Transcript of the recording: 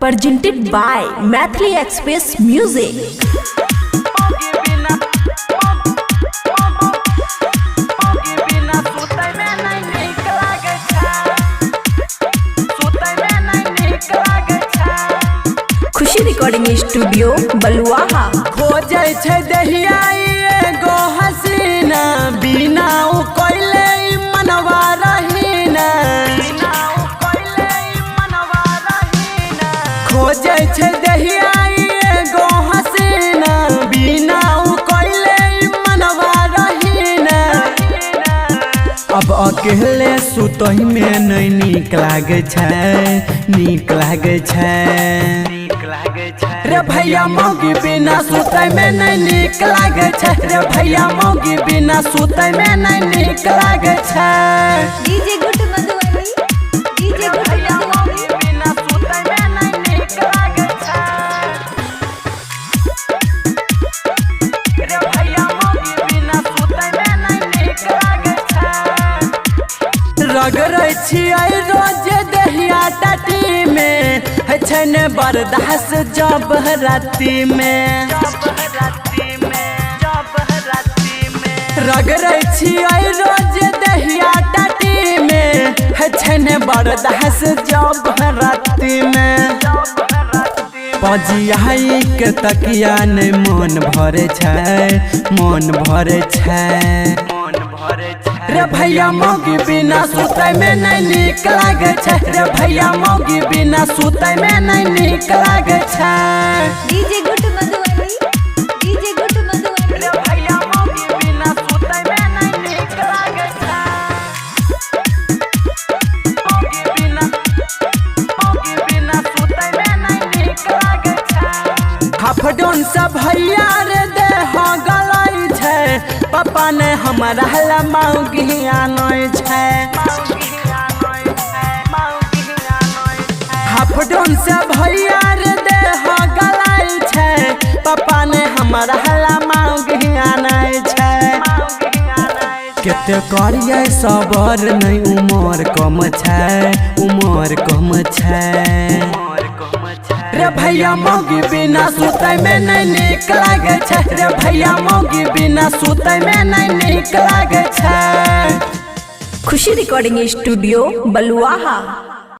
presented by Mathli Express Music. Khushi recording studio Baluaha. खोजे छे दहिया एगो हसीना बिना उ कोइले मनवा रहीना। खोजे छे दहिया एगो हसीना बिना उ कोइले मनवा रहीना। अब अकेले सुतही में नहीं नीक लागे छै, नीक लागे छै। रे भैया मौगी बिना सुतै में नहीं नीक लागे छै। रे भैया मौगी बिना सुतै में नहीं नीक लागे छै। DJ good Madhubani, DJ good Madhubani बिना सुतै में नहीं नीक लागे छै। रे भैया मौगी बिना सुतै में नहीं नीक लागे छै। रगड़ै छियै रोज दहिया टाटी में छै ने बर्दाश्त जब राती में। रगड़ै छियै रोज दहिया टाटी में छै ने बर्दाश्त जब राती में। पजियाई के तकिया ने मन भरे छै, मन भरे छै। रे भैया मौगी बिना सुतै में नहीं नीक लागे छै। रे भैया मौगी बिना सुतै में नहीं नीक लागे छै। DJ good Madhubani, DJ good Madhubani रे भैया मौगी बिना सुतै में नहीं नीक लागे छै। मौगी बिना सुतै में नहीं नीक लागे छै। हफडोन से भैया रे देह गलै छै। पापा ने हमरा हला मौगी आनै छै। हफडोन से भैया रे देह गलै छै। पापा ने हमरा हला मौगी आनै छै। केते करियै सबर नहीं उमर कम छै, उमर कम छै। रे भैया मौगी बिना सुतै में नहीं नीक लागे छै। रे भैया मौगी बिना सुतै में नहीं नीक लागे छै। खुशी रिकॉर्डिंग स्टूडियो बलुआहा।